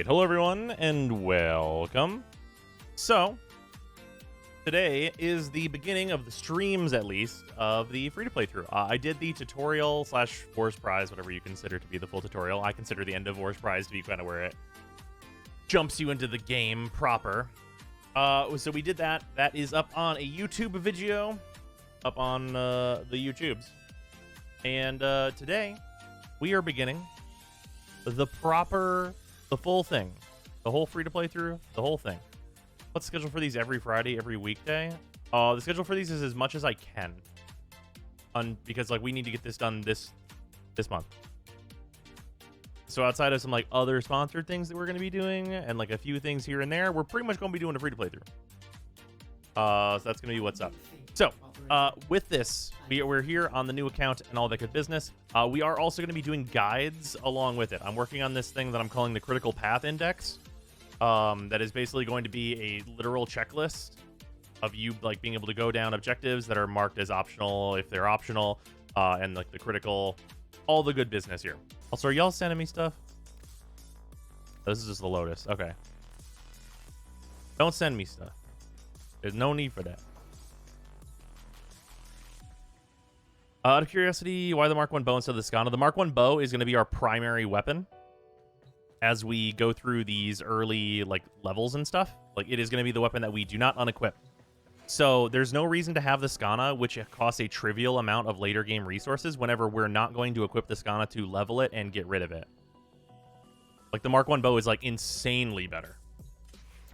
Alright, hello everyone, and welcome. So, today is the beginning of the streams, at least, of the free-to-play through. I did the tutorial slash Wars Prize, whatever you consider to be the full tutorial. I consider the end of Wars Prize to be kind of where it jumps you into the game proper. So we did that. That is up on a YouTube video, up on the YouTubes. And today, we are beginning the full thing. The whole free-to-play through, the whole thing. Let's schedule for these every Friday, every weekday. The schedule for these is as much as I can. Because, like, we need to get this done this month. So outside of some, like, other sponsored things that we're going to be doing, and, like, a few things here and there, we're pretty much going to be doing a free-to-play through. So that's going to be what's up. So, with this, we're here on the new account and all that good business. We are also going to be doing guides along with it. I'm working on this thing that I'm calling the Critical Path Index. That is basically going to be a literal checklist of you, like, being able to go down objectives that are marked as optional if they're optional, and, like, the critical, all the good business here. Also, are y'all sending me stuff? This is just the Lotus. Okay. Don't send me stuff. There's no need for that. Out of curiosity, why the Mark 1 bow instead of the Skana? The Mark 1 bow is going to be our primary weapon as we go through these early, like, levels and stuff. Like, it is going to be the weapon that we do not unequip. So there's no reason to have the Skana, which costs a trivial amount of later game resources, whenever we're not going to equip the Skana to level it and get rid of it. Like, the Mark 1 bow is, like, insanely better.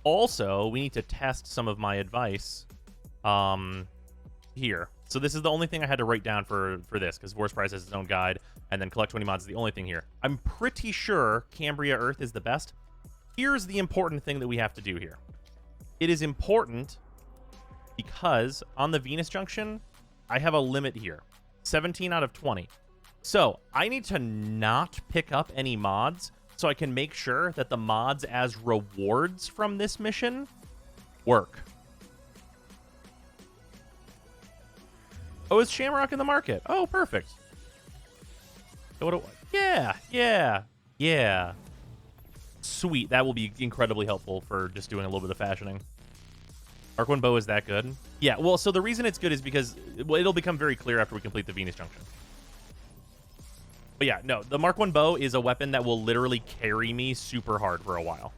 Also, we need to test some of my advice here. So this is the only thing I had to write down for this, because Wars Prize has its own guide, and then collect 20 mods is the only thing here. I'm pretty sure Cambria Earth is the best. Here's the important thing that we have to do here. It is important because on the Venus Junction, I have a limit here. 17 out of 20. So I need to not pick up any mods so I can make sure that the mods as rewards from this mission work. Oh, is Shamrock in the market? Oh, perfect. Yeah. Sweet. That will be incredibly helpful for just doing a little bit of fashioning. Mark 1 bow is that good? Yeah, well, so the reason it's good is because it'll become very clear after we complete the Venus Junction. But yeah, no, the Mark 1 bow is a weapon that will literally carry me super hard for a while.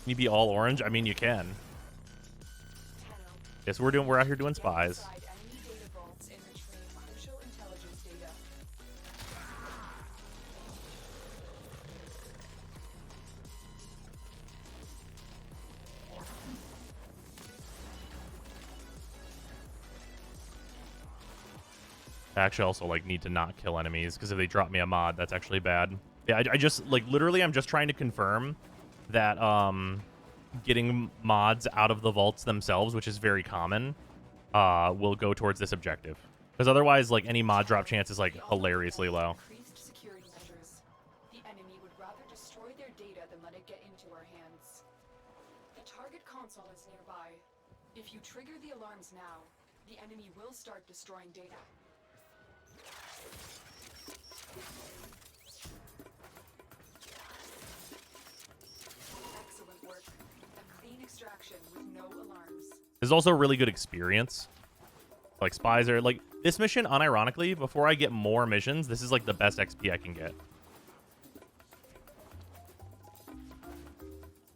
Can you be all orange? I mean, you can. Yes, we're out here doing spies. I actually also, like, need to not kill enemies, because if they drop me a mod, that's actually bad. Yeah, I just, like, literally, I'm just trying to confirm that, getting mods out of the vaults themselves, which is very common, will go towards this objective. Because otherwise, like, any mod drop chance is, like, hilariously low. The enemy would rather destroy their data than let it get into our hands. The target console is nearby. If you trigger the alarms now, the enemy will start destroying data. Excellent work. A clean extraction with no alarms. There's also really good experience. Like, spies are, like, this mission, unironically, before I get more missions, this is, like, the best XP I can get.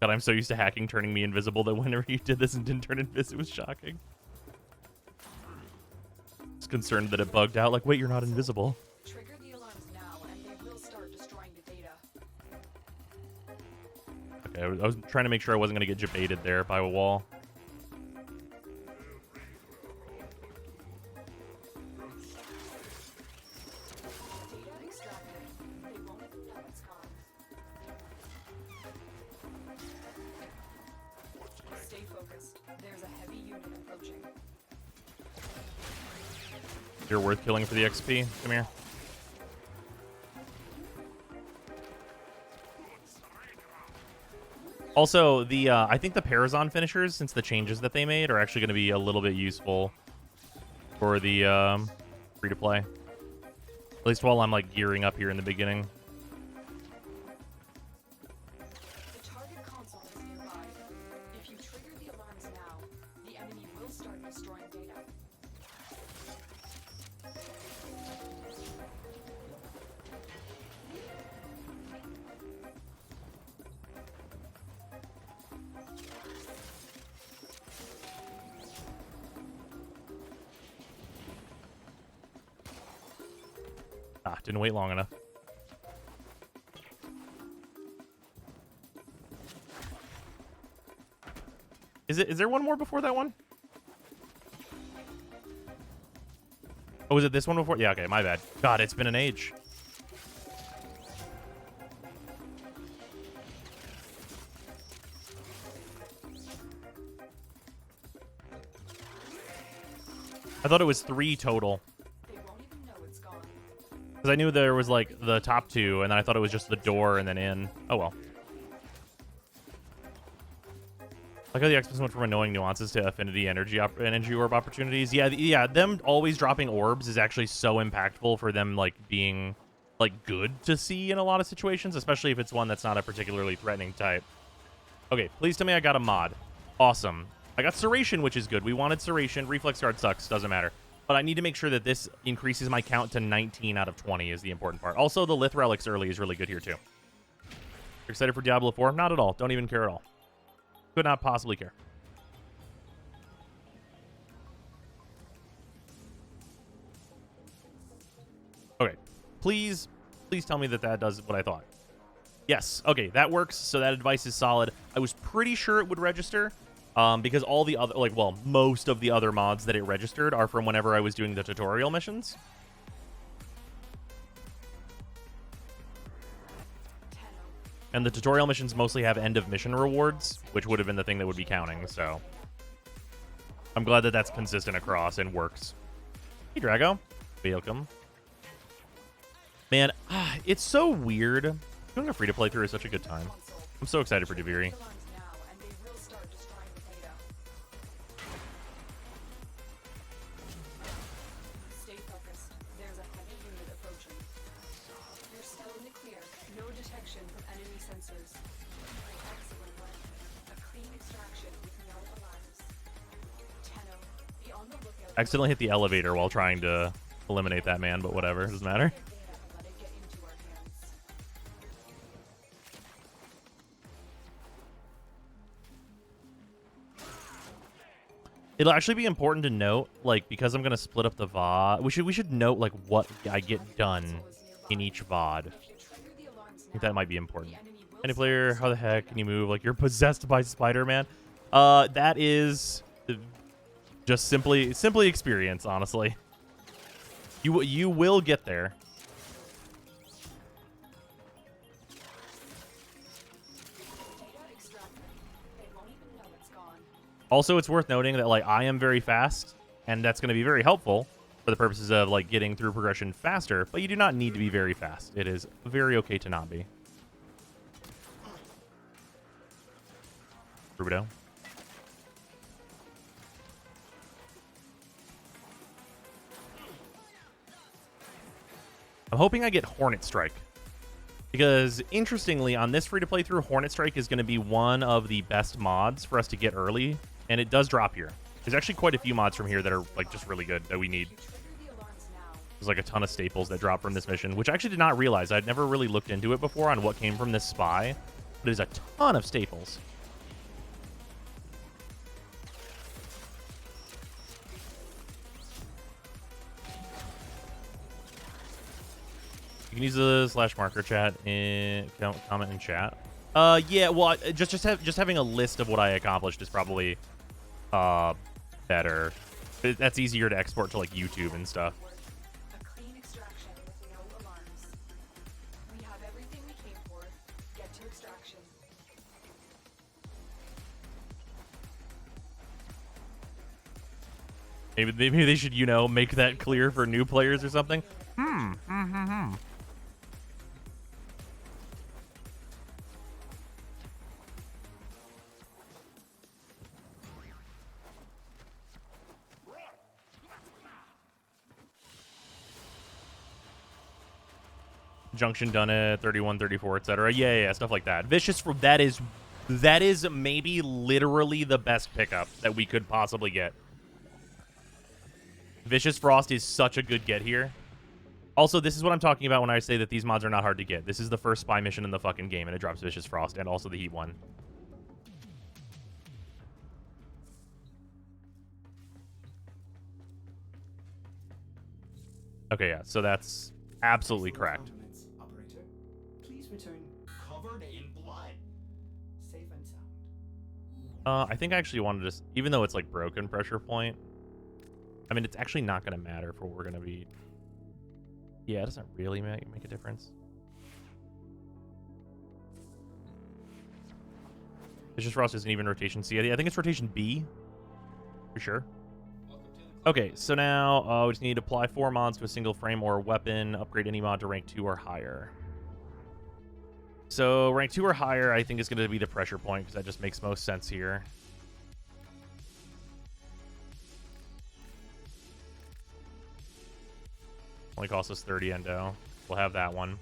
God, I'm so used to hacking turning me invisible that whenever you did this and didn't turn invisible, it was shocking. I was concerned that it bugged out. Like, wait, you're not invisible. Trigger the alarms now, and they will start destroying the data. Okay, I was trying to make sure I wasn't going to get jebaited there by a wall. Data extracted. They won't know it's gone. Stay focused. There's a heavy unit approaching. You're worth killing for the XP. Come here. Also, the I think the Parazon finishers, since the changes that they made, are actually going to be a little bit useful for the free-to-play. At least while I'm like gearing up here in the beginning. The target console is nearby. If you trigger the alarms now, the enemy will start destroying data. Ah, didn't wait long enough. Is there one more before that one? Oh, was it this one before? Yeah, okay, my bad. God, it's been an age. I thought it was 3 total. They won't even know it's gone. Because I knew there was, like, the top 2, and then I thought it was just the door and then in. Oh, well. Like how the X-Men went from annoying nuances to affinity energy orb opportunities. Yeah, them always dropping orbs is actually so impactful for them, like, being, like, good to see in a lot of situations, especially if it's one that's not a particularly threatening type. Okay, please tell me I got a mod. Awesome. I got Serration, which is good. We wanted Serration. Reflex Guard sucks. Doesn't matter. But I need to make sure that this increases my count to 19 out of 20 is the important part. Also, the Lith Relics early is really good here, too. Excited for Diablo 4? Not at all. Don't even care at all. Could not possibly care. Okay. Please tell me that that does what I thought. Yes. Okay, that works. So that advice is solid. I was pretty sure it would register because all the other, like, well, most of the other mods that it registered are from whenever I was doing the tutorial missions. And the tutorial missions mostly have end of mission rewards, which would have been the thing that would be counting, so I'm glad that that's consistent across and works. Hey, Drago. Welcome. Man, it's so weird. Doing a free-to-play through is such a good time. I'm so excited for Deviri. Stay focused. There's a heavy unit approaching. You're still in the clear. No detection from enemy sensors. Excellent work. A clean extraction with no alarms. Tenno, be on the lookout. Accidentally hit the elevator while trying to eliminate that man, but whatever. Doesn't matter. Let it get into our hands. It'll actually be important to note, like, because I'm gonna split up the VOD. We should note like what I get done in each VOD. I think that might be important. Any player, how the heck can you move like you're possessed by Spider-Man? That is just simply experience, honestly. You will get there. Also, it's worth noting that, like, I am very fast, and that's going to be very helpful for the purposes of, like, getting through progression faster, but you do not need to be very fast. It is very okay to not be. Rubido. I'm hoping I get Hornet Strike. Because, interestingly, on this free-to-play through, Hornet Strike is going to be one of the best mods for us to get early, and it does drop here. There's actually quite a few mods from here that are, like, just really good that we need. There's, like, a ton of staples that drop from this mission, which I actually did not realize. I'd never really looked into it before on what came from this spy, but there's a ton of staples. You can use the /marker chat in comment in chat. Yeah, well, just having a list of what I accomplished is probably better. That's easier to export to like YouTube and stuff. A clean extraction with no alarms. We have everything we came for. Get to extraction. Maybe they should, you know, make that clear for new players or something. Junction done it, 31, 34, etc. Yeah, stuff like that. Vicious for that is maybe literally the best pickup that we could possibly get. Vicious Frost is such a good get here. Also, this is what I'm talking about when I say that these mods are not hard to get. This is the first spy mission in the fucking game, and it drops Vicious Frost, and also the Heat one. Okay, yeah, so that's absolutely cracked. Operator, please return covered in blood. Safe and sound. I think I actually wanted to, even though it's like broken pressure point, I mean, it's actually not going to matter for what we're going to be. Yeah, it doesn't really make a difference. Vicious Frost isn't even rotation C. I think it's rotation B. For sure. Okay, so now we just need to apply 4 mods to a single frame or weapon, upgrade any mod to rank 2 or higher. So rank 2 or higher, I think is going to be the pressure point, because that just makes most sense here. Only costs us 30 endo. We'll have that one.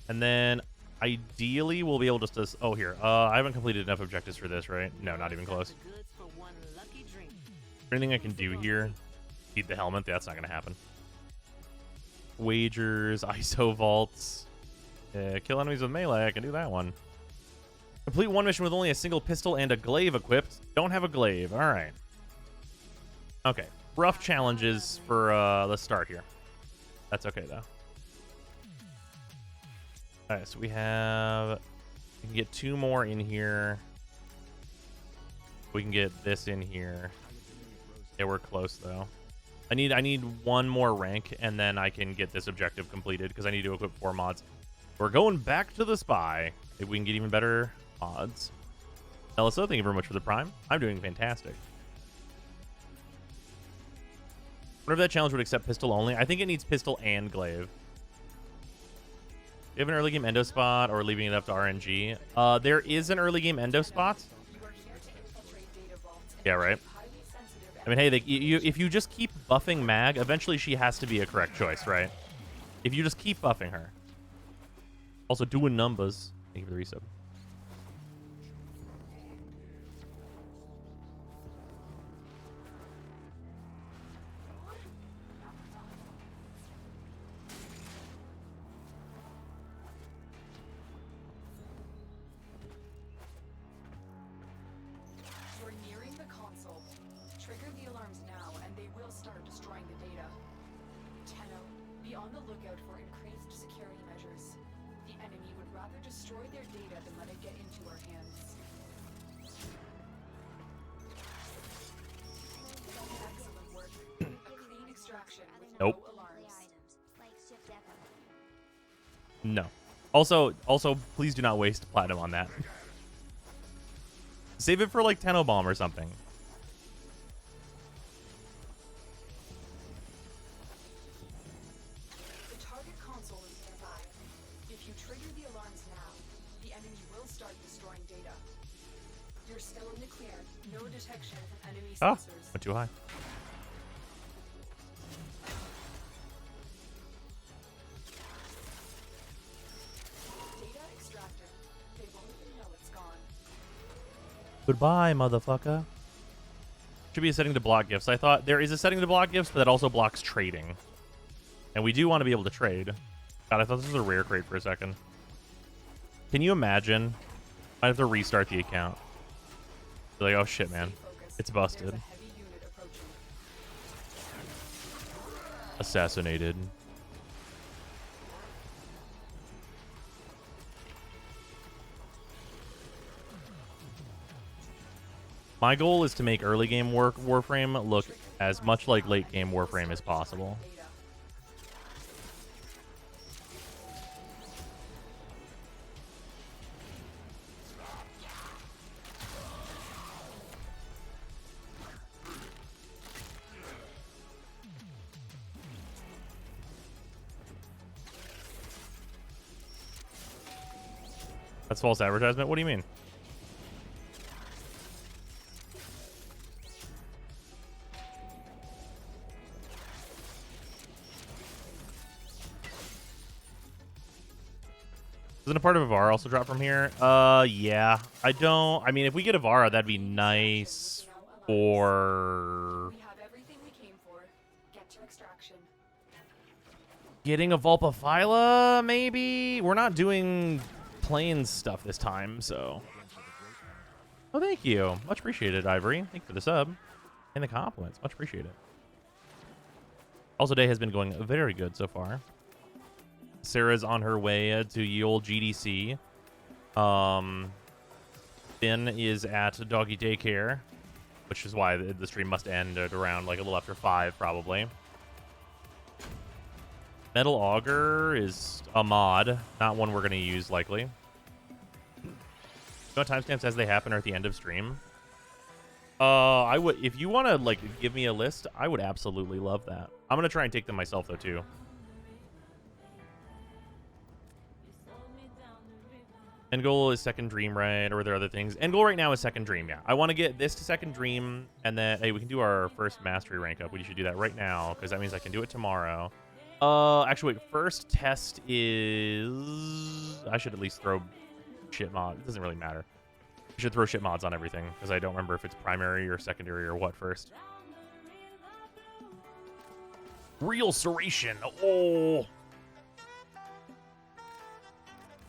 And then ideally we'll be able to just... Oh, here. I haven't completed enough objectives for this, right? No, not even close. Anything I can do here? Need the helmet? That's not going to happen. Wagers, ISO vaults. Kill enemies with melee. I can do that one. Complete one mission with only a single pistol and a glaive equipped. Don't have a glaive. All right. Okay. Rough challenges for the start here. That's okay, though. All right, so we can get 2 more in here. We can get this in here. Yeah, we're close, though. I need 1 more rank, and then I can get this objective completed, because I need to equip 4 mods. We're going back to the spy. If we can get even better mods. Elisa, thank you very much for the prime. I'm doing fantastic. I wonder if that challenge would accept pistol only. I think it needs pistol and glaive. Do you have an early game endo spot, or leaving it up to RNG? There is an early game endo spot. Yeah, right. I mean, hey, if you just keep buffing Mag, eventually she has to be a correct choice, right? If you just keep buffing her. Also, doing numbers. Thank you for the resub. You're nearing the console. Trigger the alarms now, and they will start destroying the data. Tenno, be on the lookout for increased security measures. The enemy would rather destroy their data than let it get into our hands. Excellent work. A clean extraction with Nope. no alarms. No. Also, please do not waste platinum on that. Save it for like Tenno Bomb or something. The target console is nearby. If you trigger the alarms now, the enemy will start destroying data. You're still in the clear. No detection from enemy Ah, sensors. went too high. Data extracted. They won't even know it's gone. Goodbye, motherfucker. Should be a setting to block gifts. I thought there is a setting to block gifts, but that also blocks trading. And we do want to be able to trade. God, I thought this was a rare crate for a second. Can you imagine? I have to restart the account. Be like, oh shit, man. It's busted. There's a heavy unit approaching. Assassinated. My goal is to make early game Warframe look as much like late game Warframe as possible. That's false advertisement? What do you mean? Doesn't a part of Avara also drop from here? Yeah. I mean, if we get Avara, that'd be nice for... We have everything we came for. Get to extraction. Getting a Vulpaphyla, maybe? We're not doing plains stuff this time, so... Oh, thank you. Much appreciated, Ivory. Thank you for the sub. And the compliments. Much appreciated. Also, day has been going very good so far. Sarah's on her way to ye old GDC. Finn is at doggy daycare, which is why the stream must end at around like a little after 5, probably. Metal Auger is a mod, not one we're going to use likely. You know what timestamps as they happen are at the end of stream? I would, if you want to like give me a list, I would absolutely love that. I'm going to try and take them myself though too. End goal is second dream, right? Or are there other things? End goal right now is second dream, yeah. I want to get this to second dream, and then, hey, we can do our first mastery rank up. We should do that right now, because that means I can do it tomorrow. Actually, wait, first test is... I should at least throw shit mod. It doesn't really matter. I should throw shit mods on everything, because I don't remember if it's primary or secondary or what first. Real Serration. Oh!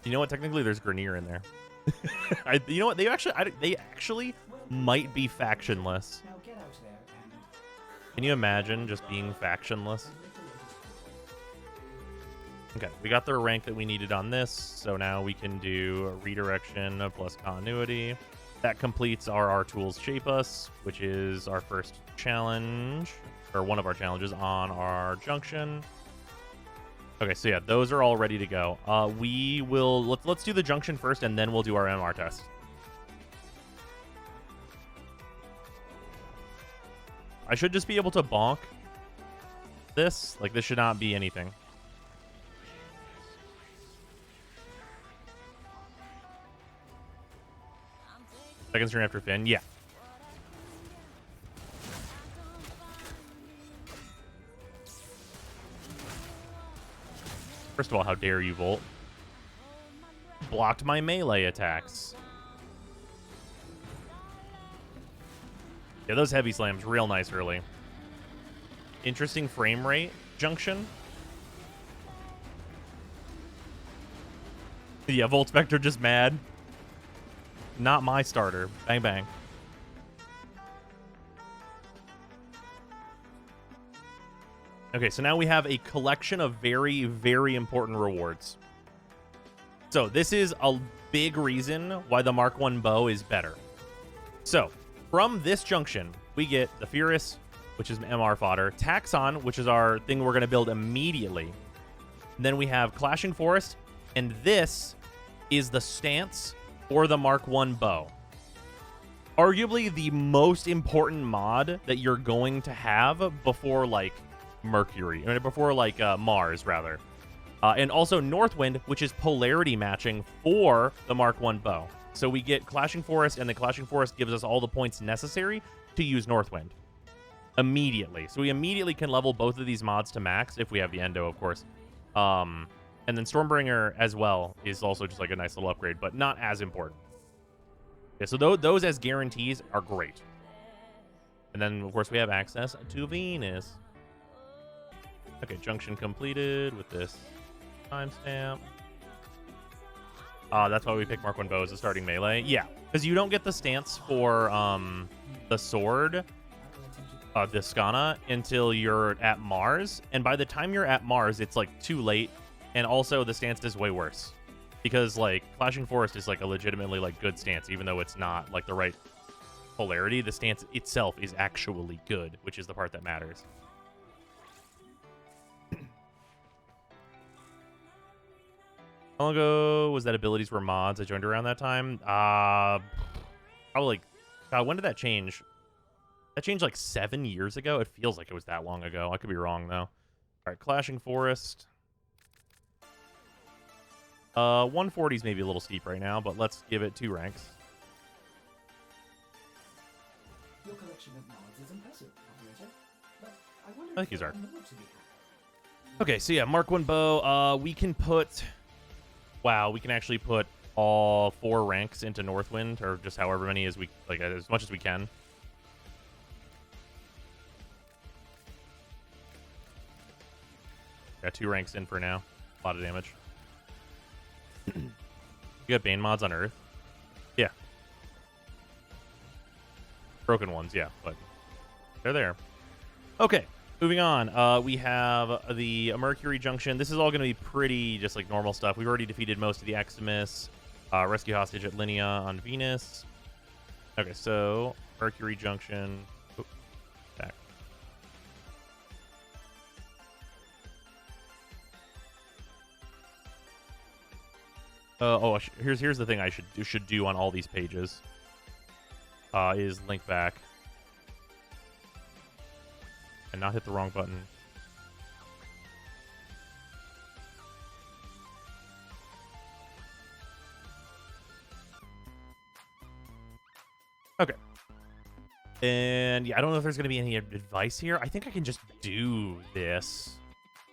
You know what? Technically, there's Grenier in there. You know what? They actually might be factionless. Now get out there and Can you imagine just being factionless? Okay, we got the rank that we needed on this, so now we can do redirection plus continuity. That completes our tools shape us, which is our first challenge, or one of our challenges on our junction. Okay, so yeah, those are all ready to go. We will let's do the junction first, and then we'll do our MR test. I should just be able to bonk this. Like, this should not be anything. Second stream after Finn, yeah. First of all, how dare you, Volt? Blocked my melee attacks. Yeah, those heavy slams real nice early. Interesting frame rate, Junction. Yeah, Volt Spectre just mad. Not my starter. Bang, bang. Okay, so now we have a collection of very, very important rewards. So this is a big reason why the Mark 1 bow is better. So from this junction, we get the Furious, which is MR fodder, Taxon, which is our thing we're going to build immediately. And then we have Clashing Forest, and this is the stance for the Mark 1 bow. Arguably the most important mod that you're going to have before, like, Mercury, I mean, before like Mars rather, and also Northwind, which is polarity matching for the Mark 1 bow. So we get Clashing Forest, and the Clashing Forest gives us all the points necessary to use Northwind immediately. So we immediately can level both of these mods to max if we have the Endo, of course. And then Stormbringer as well is also just like a nice little upgrade, but not as important. Yeah, so those as guarantees are great. And then of course we have access to Venus. Okay, junction completed with this timestamp. That's why we pick Mark 1 bow as a starting melee. Yeah, because you don't get the stance for the sword, the Skana, until you're at Mars. And by the time you're at Mars, it's like too late. And also the stance is way worse. Because like Clashing Forest is like a legitimately like good stance, even though it's not like the right polarity. The stance itself is actually good, which is the part that matters. How long ago was that abilities were mods? I joined around that time. Probably like, when did that change? That changed like 7 years ago. It feels like it was that long ago. I could be wrong though. All right, Clashing Forest. 140 is maybe a little steep right now, but let's give it 2 ranks. your collection of mods is impressive, operator. But I wonder I think if he's there our. are more to be had. Okay, so yeah, Mark 1 bow. We can put Wow, we can actually put all 4 ranks into Northwind, or just however many as we like, as much as we can. Got 2 ranks in for now. A lot of damage. You got Bane mods on Earth? Yeah. Broken ones, yeah, but they're there. Okay, moving on. We have the Mercury Junction. This is all going to be pretty just like normal stuff. We've already defeated most of the Eximus. Rescue hostage at Linea on Venus. Okay, so Mercury Junction. Oh, back. Here's the thing I should do on all these pages. Is link back and not hit the wrong button. Okay. And yeah, I don't know if there's going to be any advice here. I think I can just do this.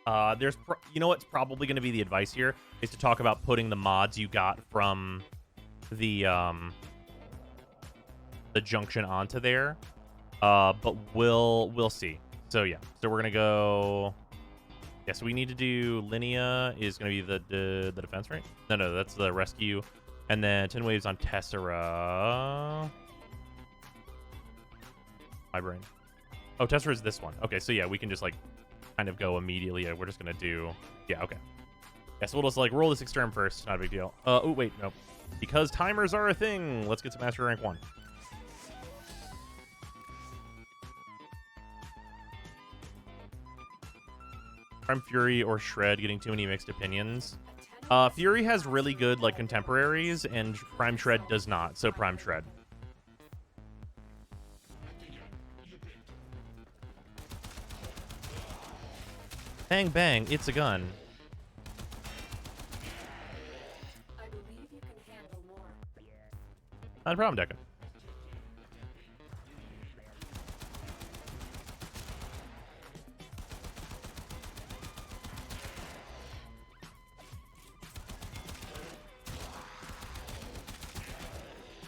You know what's probably going to be the advice here is to talk about putting the mods you got from the junction onto there. But we'll see. So yeah, so we're gonna go. Yeah, so we need to do Linea is gonna be the defense, right? No, that's the rescue, and then 10 waves on Tessera. My brain. Oh, Tessera is this one. Okay, so yeah, we can just like kind of go immediately. We're just gonna do. Yeah, okay. Yeah, so we'll just like roll this exterm first. Not a big deal. Oh wait, no, because timers are a thing. Let's get to Master Rank 1. Prime Fury or Shred getting too many mixed opinions. Fury has really good like contemporaries, and Prime Shred does not. So Prime Shred. Bang bang! It's a gun. I believe you can handle more. Not a problem, Deca.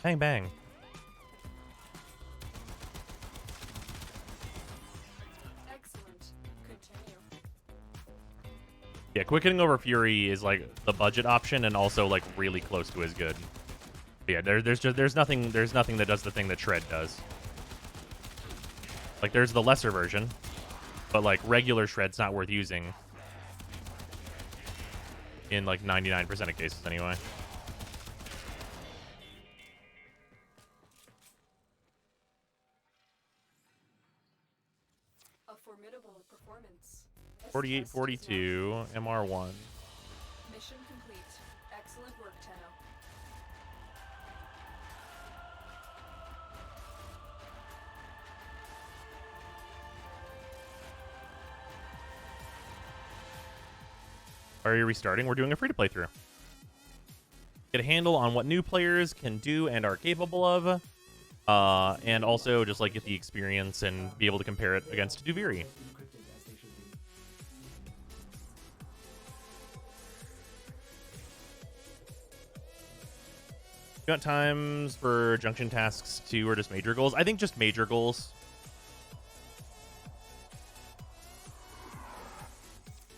Bang, bang. Excellent. Continue. Yeah, quickening over Fury is like the budget option and also like really close to as good. But yeah, there's nothing that does the thing that Shred does. Like there's the lesser version, but like regular Shred's not worth using in like 99% of cases anyway. A formidable performance. 48-42, MR1. Mission complete. Excellent work, Tenno. Are you restarting? We're doing a free-to-play through. Get a handle on what new players can do and are capable of. And also just like get the experience and be able to compare it against Duviri. Encrypted as they should be. You got times for junction tasks too, or just major goals? I think just major goals.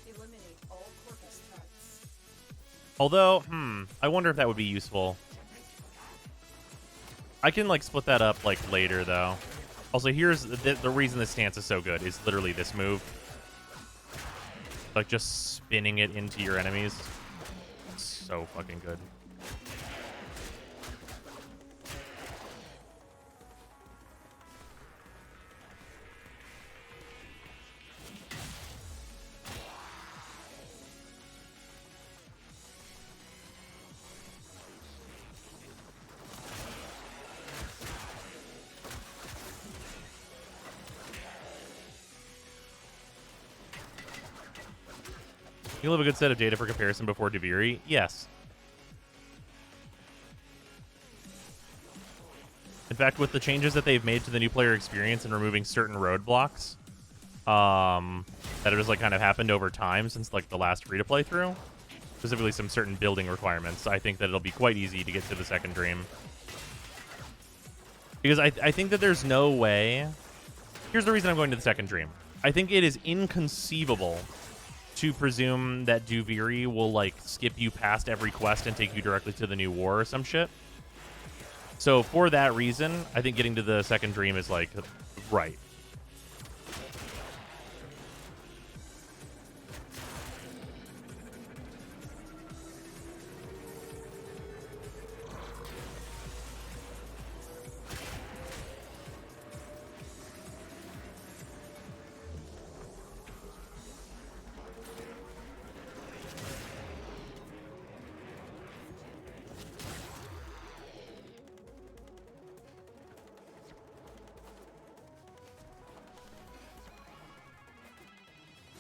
Eliminate all corpus threats. Although, I wonder if that would be useful. I can like split that up like later though. Also, here's the reason this stance is so good is literally this move. Like just spinning it into your enemies. It's so fucking good. You'll have a good set of data for comparison before Duviri? Yes. In fact, with the changes that they've made to the new player experience and removing certain roadblocks, that have just like kind of happened over time since like the last free-to-play through, specifically some certain building requirements, I think that it'll be quite easy to get to the second dream. Because I think that there's no way... Here's the reason I'm going to the second dream. I think it is inconceivable to presume that Duviri will, like, skip you past every quest and take you directly to the new war or some shit. So for that reason, I think getting to the second dream is, like, right.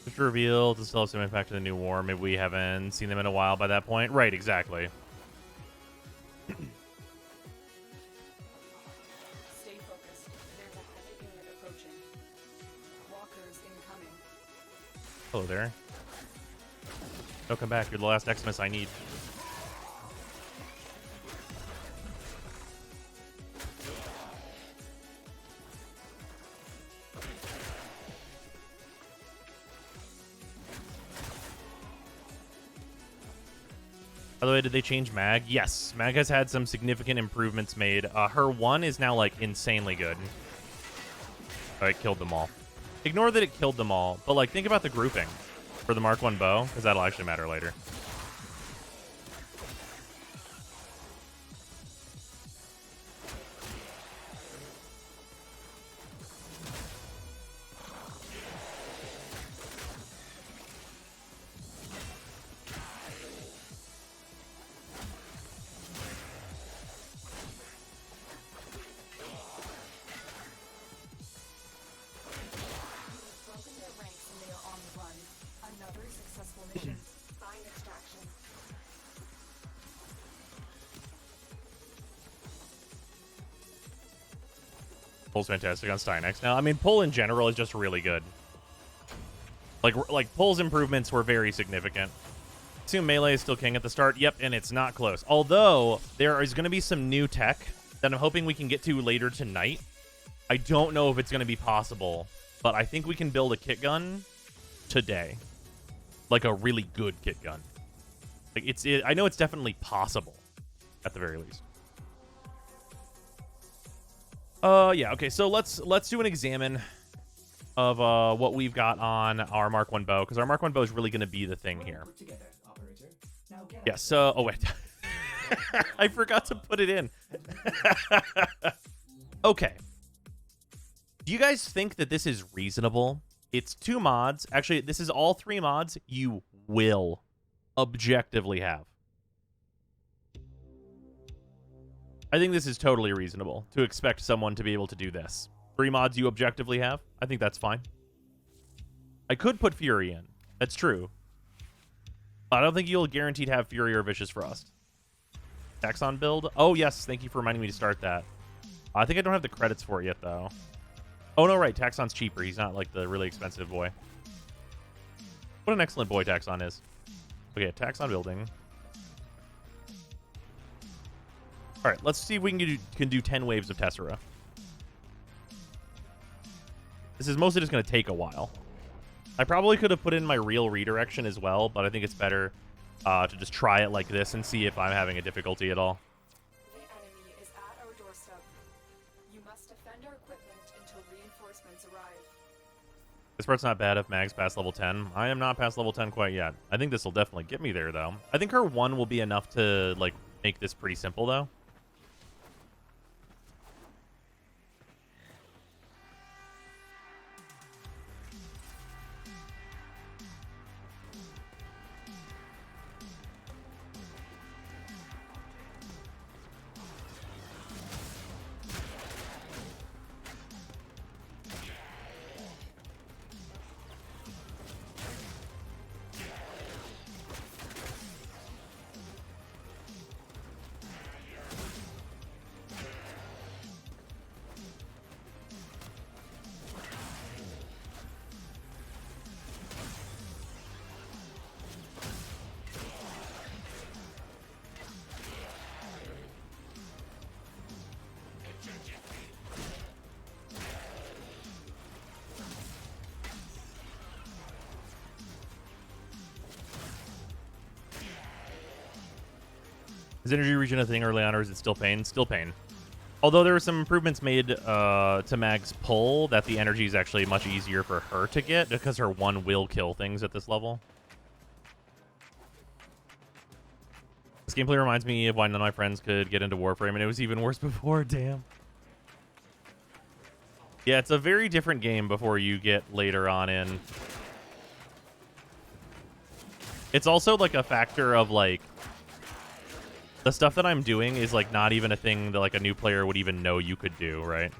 Just reveal to still have some impact to the new war. Maybe we haven't seen them in a while by that point. Right, exactly. Stay focused. There's a heavy unit approaching. Walkers incoming. Hello there. Don't come back. You're the last Xmas I need. By the way, did they change Mag? Yes, Mag has had some significant improvements made. Her 1 is now, like, insanely good. Oh, it killed them all. Ignore that it killed them all, but, like, think about the grouping for the Mark 1 bow, because that'll actually matter later. Broken their ranks and they are on the run. Another successful mission. Find extraction. Pull's fantastic on Stynex. Now, I mean, Pull in general is just really good. Like Pull's improvements were very significant. Assume melee is still king at the start. Yep, and it's not close. Although, there is going to be some new tech that I'm hoping we can get to later tonight. I don't know if it's going to be possible, but I think we can build a kit gun today. Like a really good kit gun. Like I know it's definitely possible, at the very least. Yeah, okay, so let's do an examine of what we've got on our Mark 1 bow, because our Mark 1 bow is really going to be the thing here. Put together, operator. Now get Yeah, so... Oh, wait. I forgot to put it in. Okay. Do you guys think that this is reasonable? It's 2 mods. Actually, this is all 3 mods you will objectively have. I think this is totally reasonable to expect someone to be able to do this. 3 mods you objectively have. I think that's fine. I could put Fury in. That's true. But I don't think you'll guaranteed have Fury or Vicious Frost. Taxon build? Oh, yes. Thank you for reminding me to start that. I think I don't have the credits for it yet, though. Oh, no, right. Taxon's cheaper. He's not, like, the really expensive boy. What an excellent boy Taxon is. Okay, Taxon building. All right, let's see if we can do 10 waves of Tessera. This is mostly just going to take a while. I probably could have put in my real redirection as well, but I think it's better to just try it like this and see if I'm having a difficulty at all. The enemy is at our doorstep. You must defend our equipment until reinforcements arrive. This part's not bad if Mag's past level 10. I am not past level 10 quite yet. I think this will definitely get me there, though. I think her 1 will be enough to, like, make this pretty simple, though. Is energy regen a thing early on, or is it still pain? Still pain. Although there were some improvements made to Mag's pull, that the energy is actually much easier for her to get because her one will kill things at this level. This gameplay reminds me of why none of my friends could get into Warframe, and it was even worse before. Damn. Yeah, it's a very different game before you get later on in. It's also like a factor of like the stuff that I'm doing is like not even a thing that like a new player would even know you could do, right?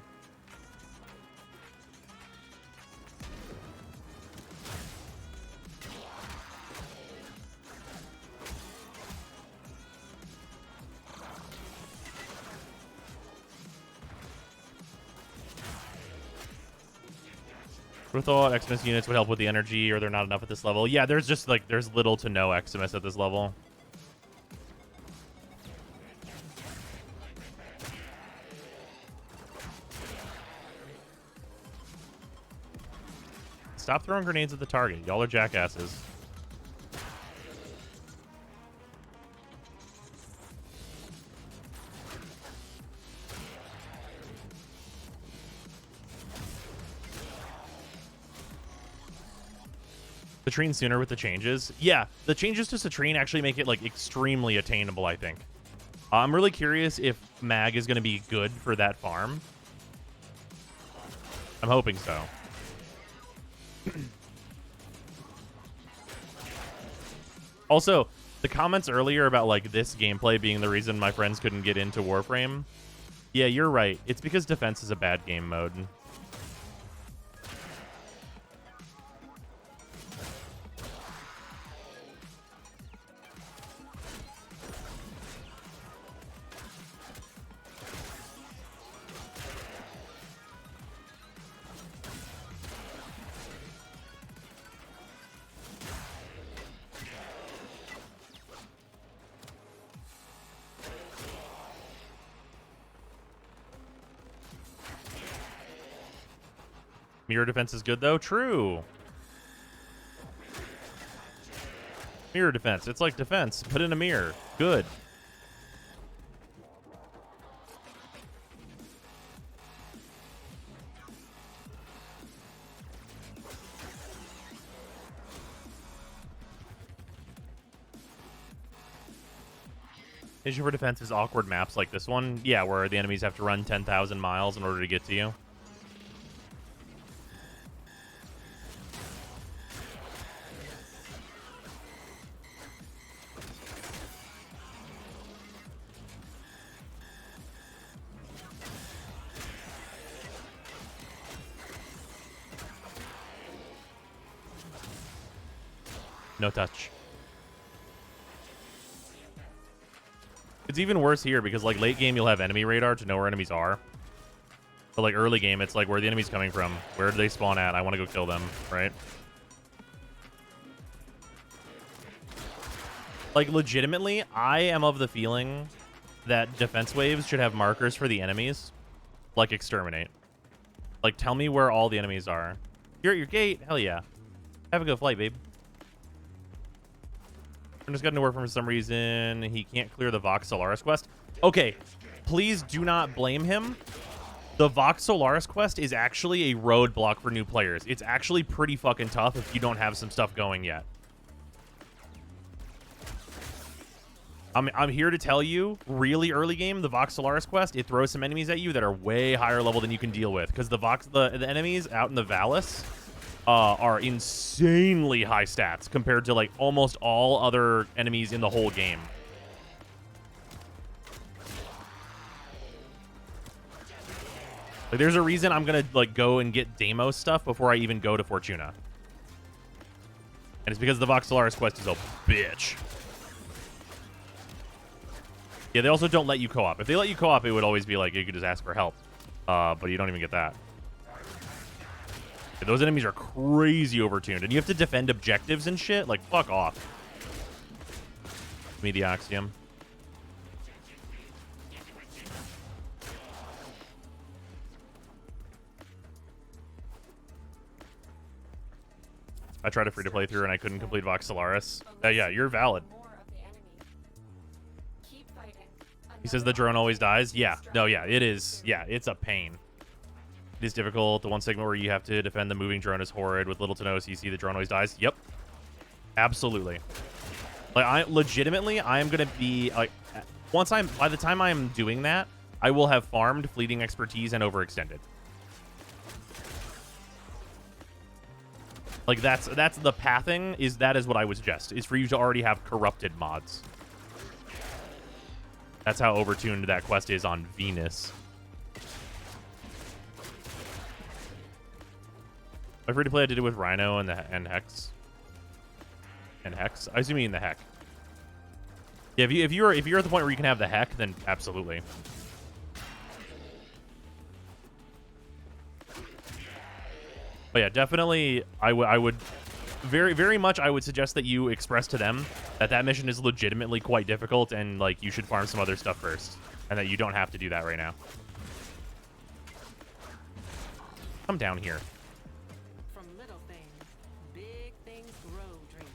With all Xmas units would help with the energy, or they're not enough at this level. Yeah, there's just like there's little to no Xmas at this level. Stop throwing grenades at the target. Y'all are jackasses. Citrine sooner with the changes. Yeah, the changes to Citrine actually make it like extremely attainable, I think. I'm really curious if Mag is going to be good for that farm. I'm hoping so. Also, the comments earlier about like this gameplay being the reason my friends couldn't get into Warframe. Yeah, you're right. It's because defense is a bad game mode. Mirror defense is good, though. True. Mirror defense. It's like defense. Put in a mirror. Good. Issue for defense is awkward maps like this one. Yeah, where the enemies have to run 10,000 miles in order to get to you. No touch. It's even worse here because like late game you'll have enemy radar to know where enemies are. But like early game it's like where are the enemies coming from? Where do they spawn at? I want to go kill them, right? Like legitimately, I am of the feeling that defense waves should have markers for the enemies. Like exterminate. Like tell me where all the enemies are. You're at your gate? Hell yeah. Have a good flight, babe. I'm just got into work for some reason. He can't clear the Vox Solaris quest. Okay, please do not blame him. The Vox Solaris quest is actually a roadblock for new players. It's actually pretty fucking tough if you don't have some stuff going yet. I'm here to tell you, really early game, the Vox Solaris quest, it throws some enemies at you that are way higher level than you can deal with. Because the enemies out in the Valis are insanely high stats compared to like almost all other enemies in the whole game. Like, there's a reason I'm gonna like go and get Deimos stuff before I even go to Fortuna, and it's because the Vox Solaris quest is a bitch. Yeah, they also don't let you co-op. If they let you co-op, it would always be like you could just ask for help, but you don't even get that. Those enemies are crazy overtuned, and you have to defend objectives and shit. Like, fuck off. Give me the Axiom. I tried a free-to-play through, and I couldn't complete Vox Solaris. Yeah, you're valid. Keep fighting. He says the drone always dies. Yeah, no, yeah, it is. Yeah, it's a pain. It is difficult. The one segment where you have to defend the moving drone is horrid with little to no CC. The drone always dies. Yep, absolutely. Like, I legitimately, I am gonna be like, by the time I'm doing that, I will have farmed fleeting expertise and overextended. Like, that's the pathing. That is what I would suggest, is for you to already have corrupted mods. That's how overtuned that quest is on Venus. My free to play, I did it with Rhino and Hex. And Hex? I assume you mean the Heck. Yeah, if you're at the point where you can have the Heck, then absolutely. But yeah, definitely, I would very, very much, I would suggest that you express to them that mission is legitimately quite difficult and, like, you should farm some other stuff first. And that you don't have to do that right now. Come down here. From little things, big things grow dreams.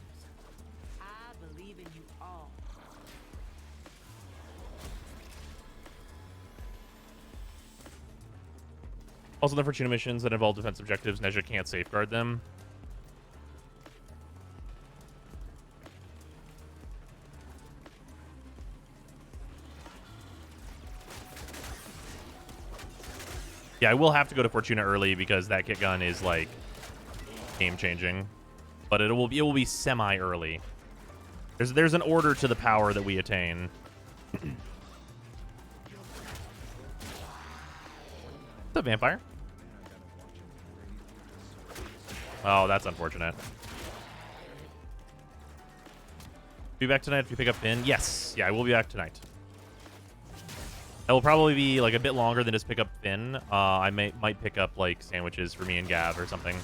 I believe in you all. Also, the Fortuna missions that involve defense objectives, Nezha can't safeguard them. Yeah, I will have to go to Fortuna early because that kit gun is, like, game-changing. But it will be semi-early. There's an order to the power that we attain. The vampire. Oh, that's unfortunate. Be back tonight if you pick up Finn? Yes. Yeah, I will be back tonight. That will probably be, like, a bit longer than just pick up Finn. I might pick up, like, sandwiches for me and Gav or something.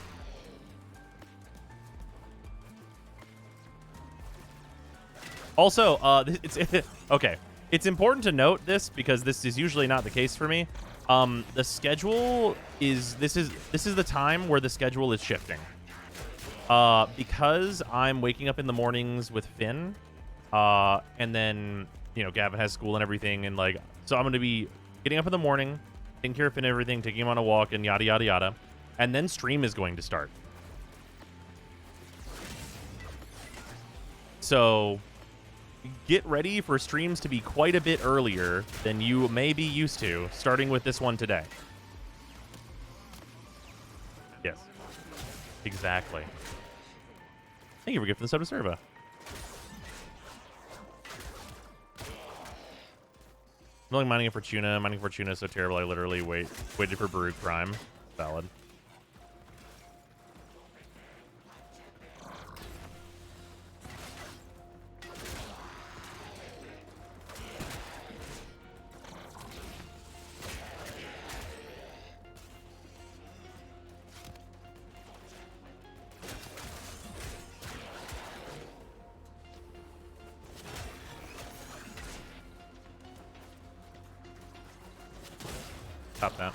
Also, okay. It's important to note this because this is usually not the case for me. The schedule is this is the time where the schedule is shifting. Because I'm waking up in the mornings with Finn, and then, you know, Gavin has school and everything, and, like, so I'm going to be getting up in the morning, taking care of Finn and everything, taking him on a walk, and yada, yada, yada. And then stream is going to start. So get ready for streams to be quite a bit earlier than you may be used to, starting with this one today. Yes. Exactly. Thank you for gifting the sub to Serva. I'm only mining Fortuna. Mining Fortuna is so terrible. I literally waited for Baruch Prime. Valid. Stop that.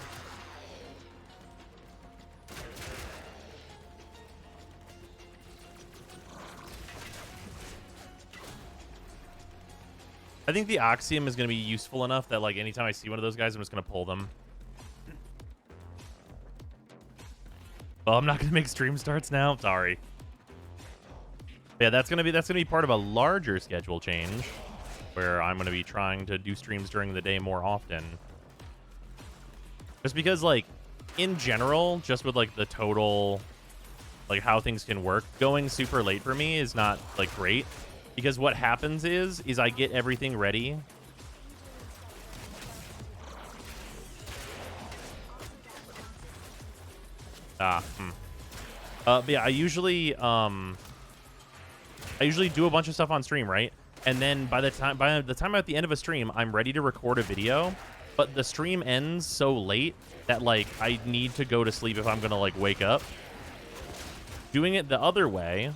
I think the Oxium is going to be useful enough that, like, anytime I see one of those guys, I'm just going to pull them. Well, I'm not going to make stream starts now. Sorry. Yeah, that's going to be part of a larger schedule change where I'm going to be trying to do streams during the day more often. Just because, like, in general, just with, like, the total, like, how things can work, going super late for me is not, like, great. Because what happens is I get everything ready. But yeah, I usually do a bunch of stuff on stream, right? And then by the time I'm at the end of a stream, I'm ready to record a video. But the stream ends so late that, like, I need to go to sleep if I'm going to, like, wake up. Doing it the other way,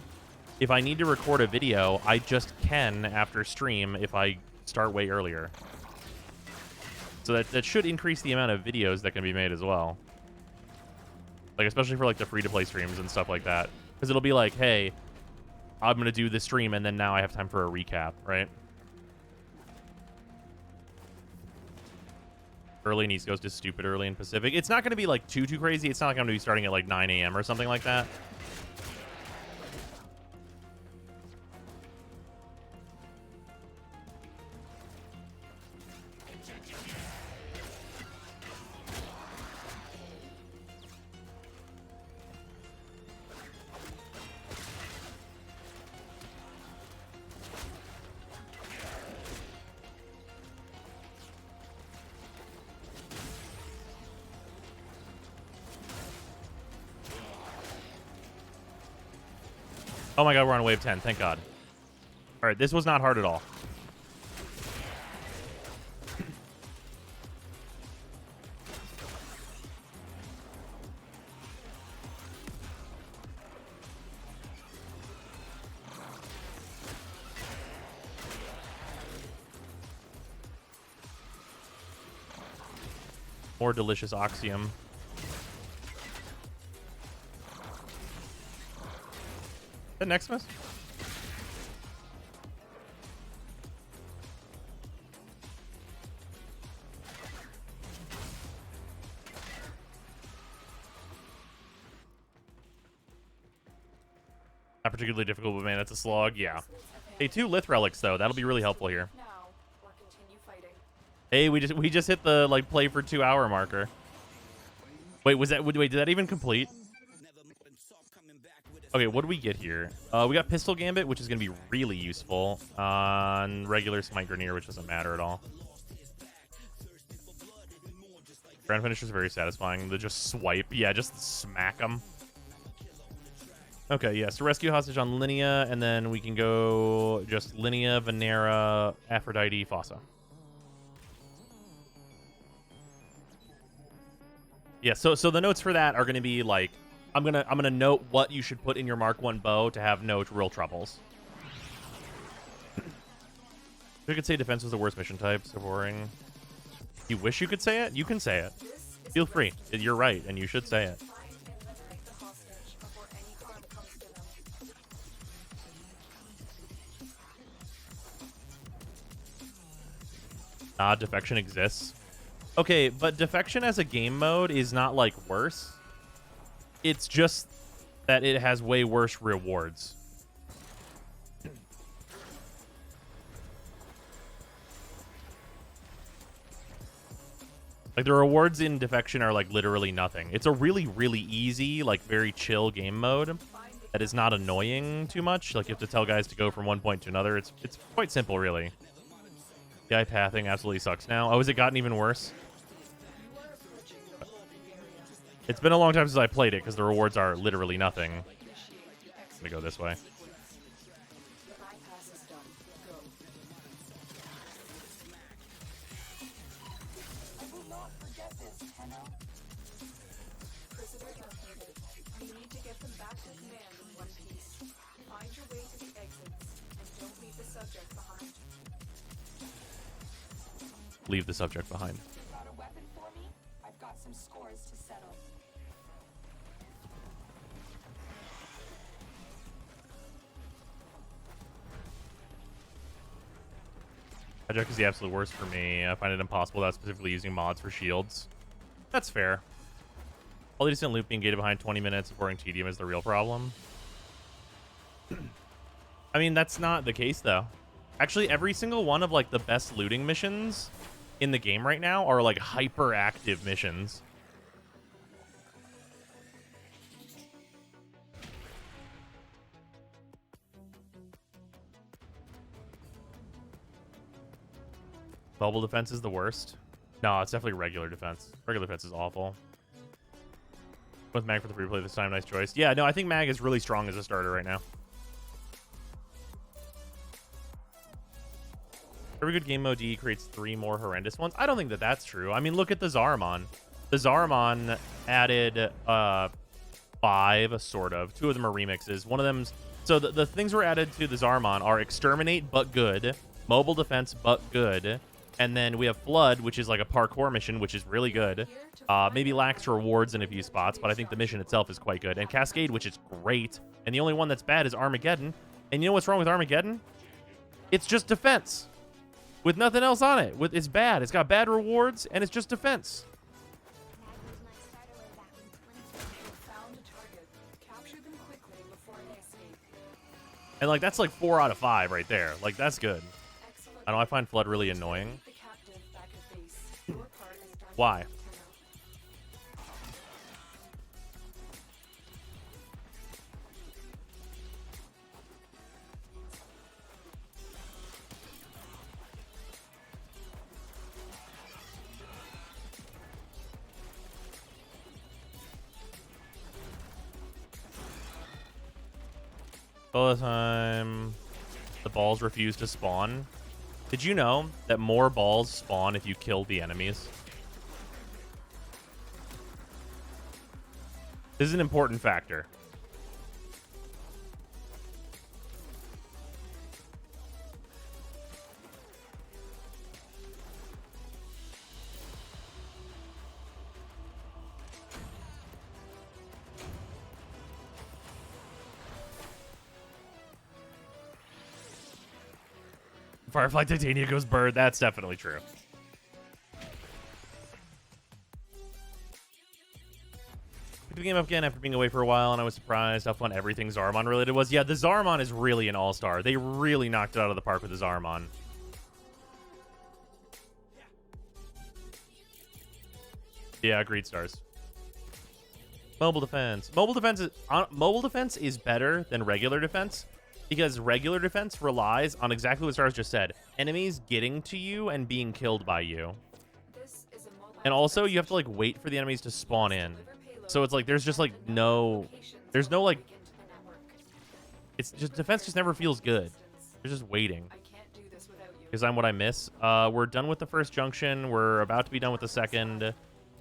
if I need to record a video, I just can after stream if I start way earlier. So that should increase the amount of videos that can be made as well. Like, especially for, like, the free-to-play streams and stuff like that. Because it'll be like, hey, I'm going to do this stream, and then now I have time for a recap, right? early, and East Coast is stupid early, and Pacific. It's not going to be like too crazy. It's not like I'm going to be starting at like 9 a.m. or something like that. Oh my god, we're on wave 10. Thank god. All right, this was not hard at all. More delicious Oxium. The next miss? Not particularly difficult, but man, it's a slog. Yeah. Hey, 2 Lith relics though. That'll be really helpful here. Now, or continue fighting. Hey, we just hit the like play for 2 hour marker. Wait, did that even complete? Okay, what do we get here? We got Pistol Gambit, which is going to be really useful on regular Smite Grenier, which doesn't matter at all. Grand Finisher is very satisfying. The just swipe. Yeah, just smack them. Okay, yeah, so Rescue Hostage on Linea, and then we can go just Linea, Venera, Aphrodite, Fossa. Yeah, so the notes for that are going to be like, I'm gonna note what you should put in your Mark 1 bow to have no real troubles. You could say defense was the worst mission type, so boring. You wish you could say it? You can say it. Feel free. You're right, and you should say it. Find and eliminate the hostage before any harm comes to them. Defection exists. Okay, but defection as a game mode is not like worse. It's just that it has way worse rewards. Like, the rewards in defection are, like, literally nothing. It's a really, really easy, like, very chill game mode that is not annoying too much. Like, you have to tell guys to go from one point to another. It's quite simple, really. Guy pathing absolutely sucks now. Oh, has it gotten even worse? It's been a long time since I played it, because the rewards are literally nothing. I'm gonna go this way. Bypass is done. Go. I will not forget this, Tenno. Prisoners are needed. You need to get them back to command in one piece. Find your way to the exits, and don't leave the subject behind. Leave the subject behind. Got a weapon for me? I've got some scores to settle. Hijack is the absolute worst for me. I find it impossible without specifically using mods for shields. That's fair. All the decent loop being gated behind 20 minutes of boring tedium is the real problem. I mean, that's not the case, though. Actually, every single one of, like, the best looting missions in the game right now are, like, hyper-active missions. Mobile defense is the worst. No, it's definitely regular defense. Regular defense is awful. With Mag for the free play this time, nice choice. Yeah, no, I think Mag is really strong as a starter right now. Every good game mode D creates 3 more horrendous ones. I don't think that that's true. I mean, look at the Zaramon. The Zaramon added 5, sort of. 2 of them are remixes. One of them's... So the things were added to the Zaramon are Exterminate, but good. Mobile defense, but good. And then we have Flood, which is like a parkour mission, which is really good. Maybe lacks rewards in a few spots, but I think the mission itself is quite good. And Cascade, which is great. And the only one that's bad is Armageddon. And you know what's wrong with Armageddon? It's just defense. with nothing else on it. It's bad. It's got bad rewards, and it's just defense. Found a target. Capture them quickly before they escape. And, like, that's like 4 out of 5 right there. Like, that's good. Excellent. I know I find Flood really annoying. The captive back at base. Your part is done. Why? All the time, the balls refuse to spawn. Did you know that more balls spawn if you kill the enemies? This is an important factor. Firefly Titania goes bird. That's definitely true. Picked the game up again after being away for a while, and I was surprised how fun everything Zarmon related was. Yeah, the Zarmon is really an all-star. They really knocked it out of the park with the Zarmon. Yeah, agreed, stars. Mobile defense. Mobile defense is better than regular defense. Because regular defense relies on exactly what Stars just said. Enemies getting to you and being killed by you. This is a mobile And also, you have to, like, wait for the enemies to spawn in. So it's like, there's just, like, no... There's no, like... It's just... Defense just never feels good. You're just waiting. I can't do this without you. Because I'm what I miss. We're done with the first junction. We're about to be done with the second.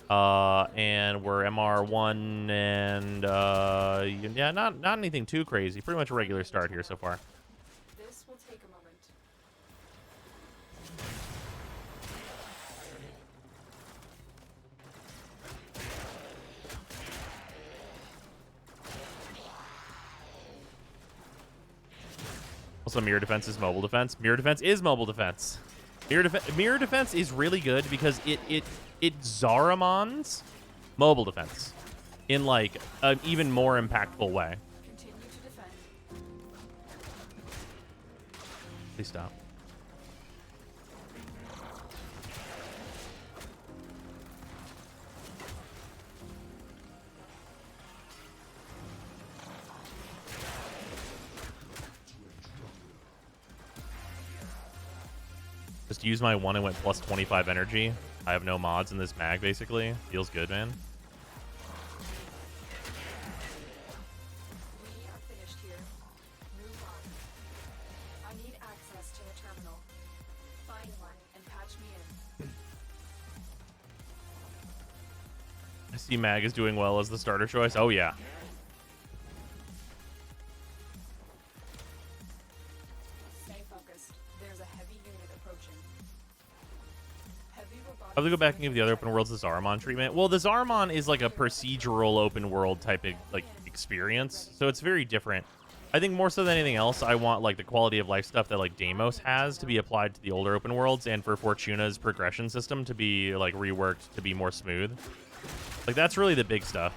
And we're MR1 and yeah, not anything too crazy. Pretty much a regular start here so far. This will take a moment. Also, mirror defense is mobile defense. Mirror defense is mobile defense. Mirror defense is really good because it Zaramons mobile defense in, like, an even more impactful way. Continue to defend. Please stop. Just use my one and went plus 25 energy. I have no mods in this mag, basically. Feels good, man. We are finished here. Move on. I need access to the terminal. Find one and patch me in. I see mag is doing well as the starter choice. Oh, yeah. Stay focused. There's a heavy unit approaching. Heavy robotic. I'll have to go back and give the other open worlds the Zaramon treatment. Well, the Zaramon is like a procedural open world type of, like, experience, so it's very different. I think more so than anything else, I want, like, the quality of life stuff that, like, Deimos has to be applied to the older open worlds, and for Fortuna's progression system to be, like, reworked to be more smooth. Like, that's really the big stuff.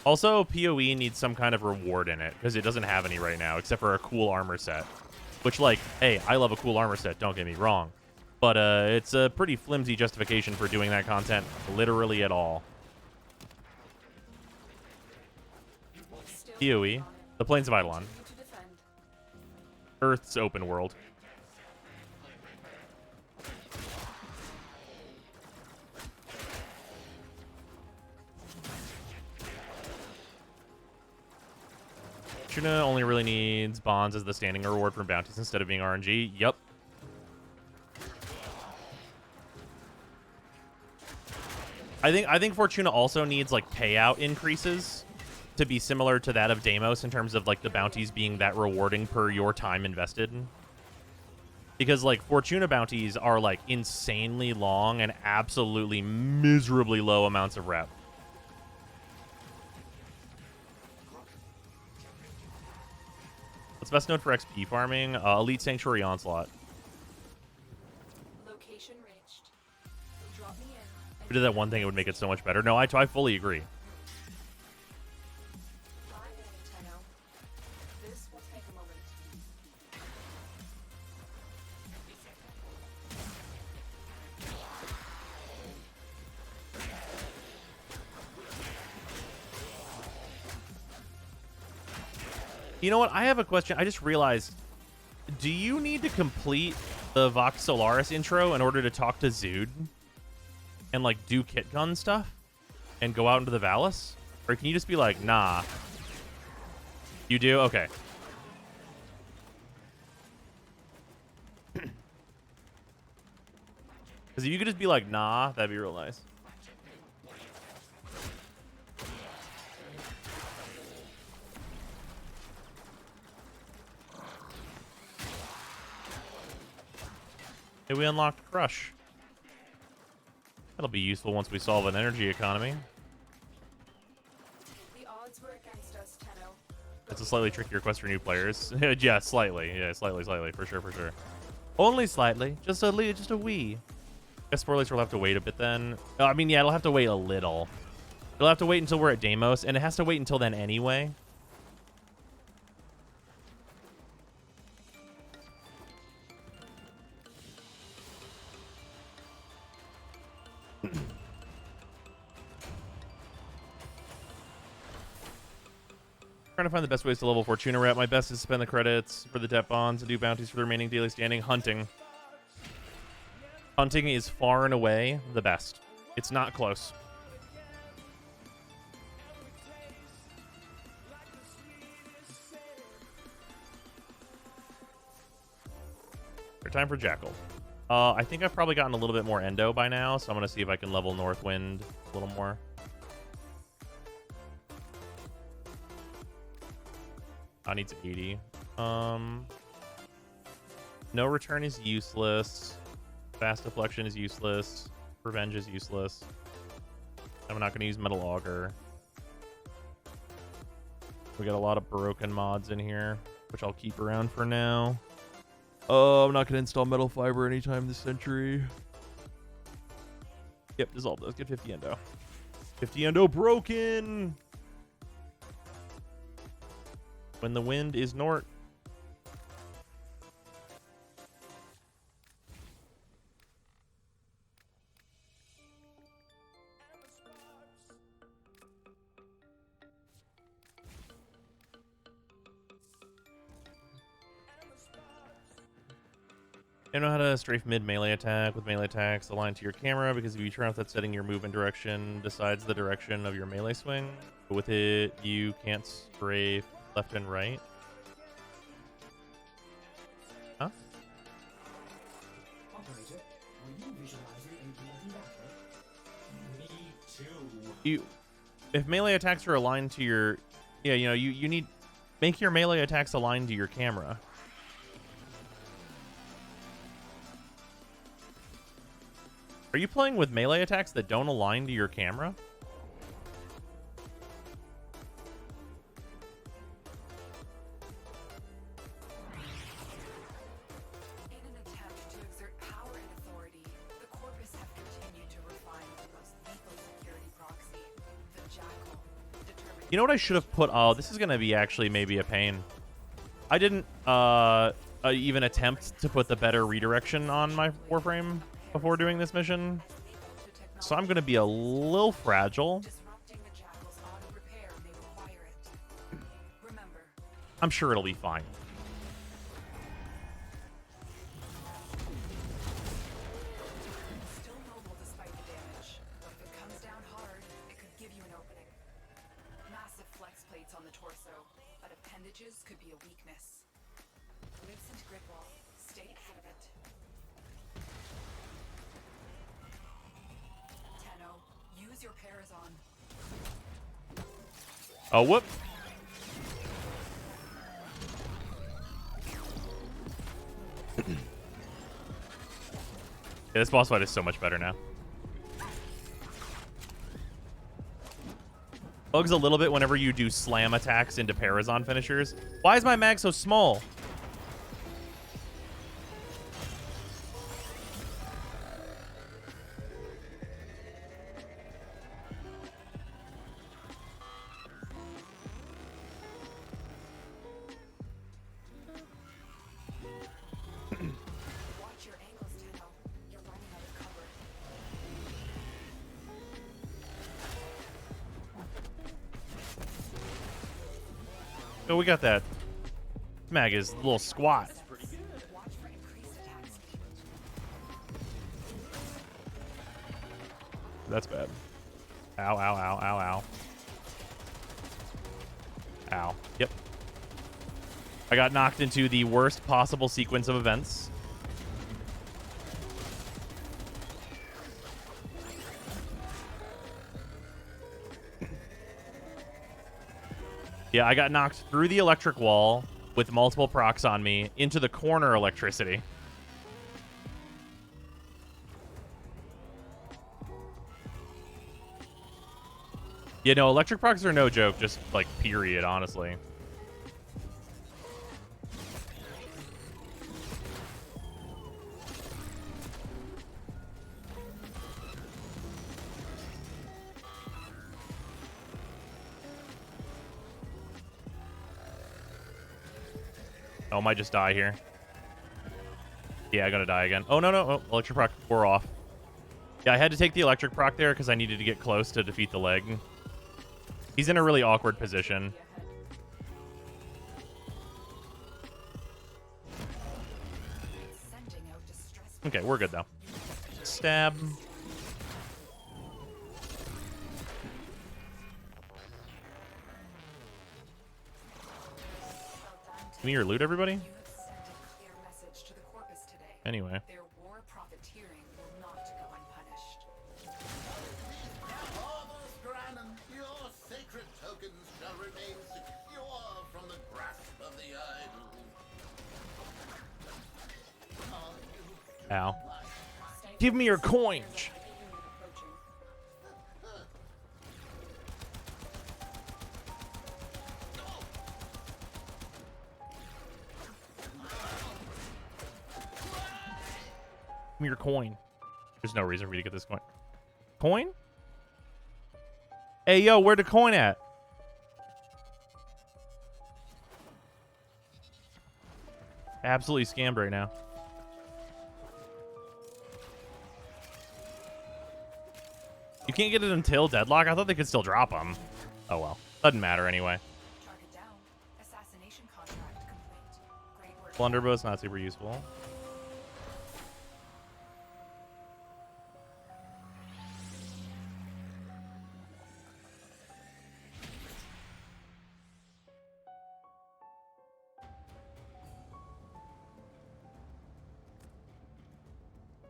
Also, PoE needs some kind of reward in it, because it doesn't have any right now, except for a cool armor set. Which, like, hey, I love a cool armor set, don't get me wrong. But it's a pretty flimsy justification for doing that content literally at all. PoE, the Plains of Eidolon, Continue to defend. Earth's open world. Tuna only really needs bonds as the standing reward from bounties instead of being RNG. Yep. I think Fortuna also needs, like, payout increases to be similar to that of Deimos in terms of, like, the bounties being that rewarding per your time invested. Because, like, Fortuna bounties are, like, insanely long and absolutely miserably low amounts of rep. What's best known for XP farming? Elite Sanctuary Onslaught. we did that one thing, it would make it so much better. No, I fully agree. Tenno. This will take a moment. You know what? I have a question. I just realized, do you need to complete the Vox Solaris intro in order to talk to Zood and like do kit gun stuff and go out into the Valis? Or can you just be like, nah? You do? Okay. Because if you could just be like, nah, that'd be real nice. Hey, we unlocked Crush. That'll be useful once we solve an energy economy. The odds were against us, Tenno. It's a slightly trickier quest for new players. Yeah, slightly. Yeah, slightly, for sure, for sure. Only slightly. Just a wee. Guess Sporlace will have to wait a bit then. I mean, yeah, it'll have to wait a little. It'll have to wait until we're at Deimos, and it has to wait until then anyway. Trying to find the best ways to level Fortuna Rep. My best is to spend the credits for the debt bonds and do bounties for the remaining daily standing. Hunting. Hunting is far and away the best. It's not close. Time for Jackal. I think I've probably gotten a little bit more endo by now, so I'm going to see if I can level Northwind a little more. I need 80. No return is useless. Fast deflection is useless. Revenge is useless. I'm not going to use Metal Auger. We got a lot of broken mods in here, which I'll keep around for now. Oh, I'm not going to install Metal Fiber anytime this century. Yep, dissolve those. Get 50 endo. 50 endo broken! When the wind is Nort. I know how to strafe mid melee attack with melee attacks aligned to your camera, because if you turn off that setting, your movement direction decides the direction of your melee swing. But with it, you can't strafe left and right. Huh? Operator, were you visualizing a bloody battle? Me too. If melee attacks are aligned to your, yeah, you know, you need make your melee attacks aligned to your camera. Are you playing with melee attacks that don't align to your camera? In an attempt to exert power and authority, the Corpus have continued to refine the most lethal security proxy, the Jackal. You know what I should have put? Oh, this is going to be actually maybe a pain. I didn't even attempt to put the better redirection on my Warframe before doing this mission. So I'm going to be a little fragile. Disrupting the Jackal's auto repair may require it. Remember, I'm sure it'll be fine. still mobile despite the damage. But if it comes down hard, it could give you an opening. Massive flex plates on the torso, but appendages could be a weakness. Lucent grid wall. Stay ahead of it. Tenno, use your Parazon. Oh, whoop. Yeah, this boss fight is so much better now. Bugs a little bit whenever you do slam attacks into Parazon finishers. Why is my mag so small? Oh, we got that. Mag is a little squat. Watch for increased attack speed. That's bad. Ow, ow, ow, ow, ow. Ow. Yep. I got knocked into the worst possible sequence of events. Yeah, I got knocked through the electric wall with multiple procs on me into the corner electricity. Yeah, no, electric procs are no joke, just like period, honestly. Oh, I might just die here. Yeah, I'm gonna die again. Oh, no, no. Oh, electric proc wore off. Yeah, I had to take the electric proc there because I needed to get close to defeat the leg. He's in a really awkward position. Sending out distress. Okay, we're good, though. Stab. Give me your loot, everybody. You have sent a clear message to the corpus today. Anyway. Their war profiteering will not go unpunished. Your sacred tokens shall remain secure from the grasp of the idol. Ow. Give me your coin. Unit approaching. Give me your coin. There's no reason for me to get this coin. Coin? Hey, yo, where'd the coin at? Absolutely scammed right now. You can't get it until deadlock? I thought they could still drop them. Oh, well. Doesn't matter anyway. Target down. Assassination contract complete. Great work. Blunderbuss, not super useful.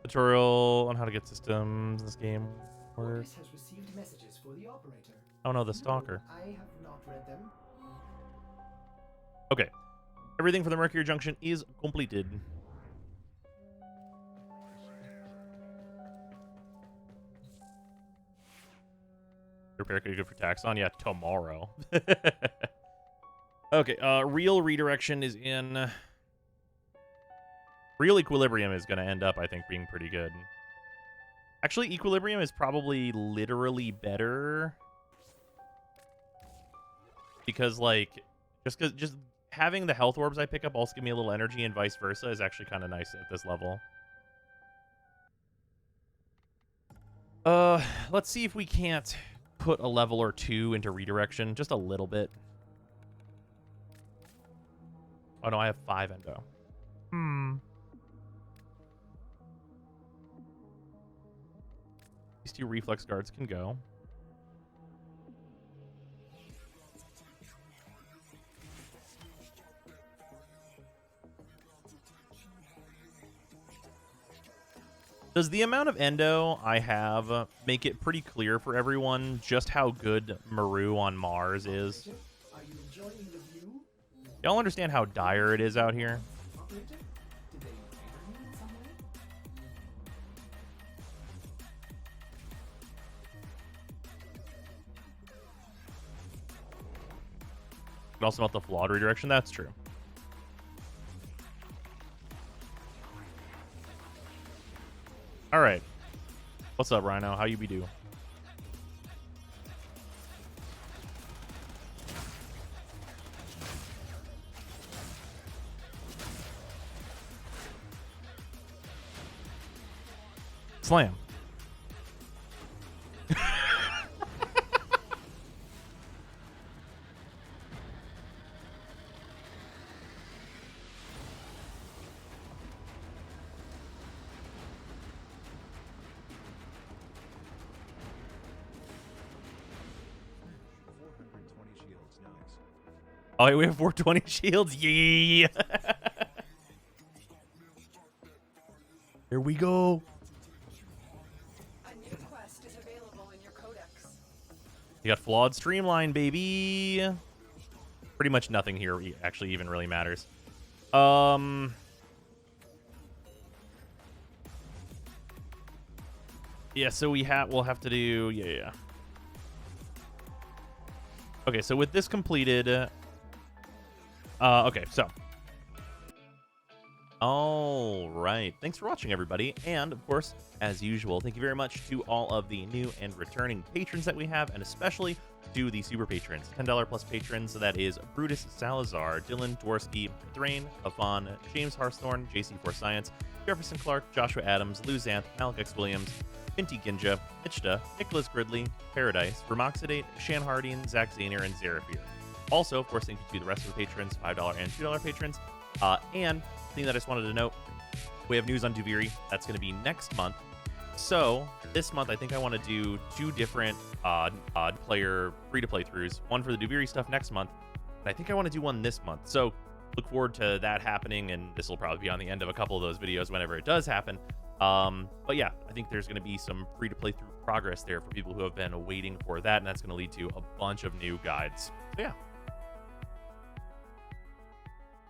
Tutorial on how to get systems in this game. Corpus has received messages for the operator. Oh no, the stalker. I have not read them. Okay. Everything for the Mercury Junction is completed. Repair could be good for Taxon. Yeah, tomorrow. Okay, real redirection is in. Real equilibrium is going to end up, I think, being pretty good. Actually, equilibrium is probably literally better. Because, like, just having the health orbs I pick up also give me a little energy and vice versa is actually kind of nice at this level. Let's see if we can't put a level or two into redirection. Just a little bit. Oh, no, I have 5 endo. These 2 reflex guards can go. Does the amount of endo I have make it pretty clear for everyone just how good Maru on Mars is? Are you enjoying the view? Y'all understand how dire it is out here? Operator? Did they favor you in some way? And also about the flawed redirection, that's true. All right. What's up, Rhino? How you be do? Slam. Oh, we have 420 shields. Yeah. Here we go. A new quest is available in your codex. You got flawed streamline, baby. Pretty much nothing here actually even really matters. Yeah, so we'll have to do yeah. Okay, so with this completed, okay, so all right, thanks for watching, everybody, and of course, as usual, thank you very much to all of the new and returning patrons that we have, and especially to the super patrons, $10 plus patrons. So that is Brutus Salazar, Dylan Dworsky, Thrain, Afon, James Harthorne, JC4 Science, Jefferson Clark, Joshua Adams, Lou Zanth, Malik X Williams, Finty Ginja, Ichta, Nicholas Gridley, Paradise, Remoxidate, Shan Harding, Zach Zaner, and Zeraphir. Also, of course, thank you to the rest of the patrons, $5 and $2 patrons. And thing that I just wanted to note, we have news on Duviri. That's going to be next month. So this month, I think I want to do 2 different odd player free-to-play throughs. One for the Duviri stuff next month, and I think I want to do one this month. So look forward to that happening, and this will probably be on the end of a couple of those videos whenever it does happen. But yeah, I think there's going to be some free-to-play through progress there for people who have been waiting for that, and that's going to lead to a bunch of new guides. So yeah,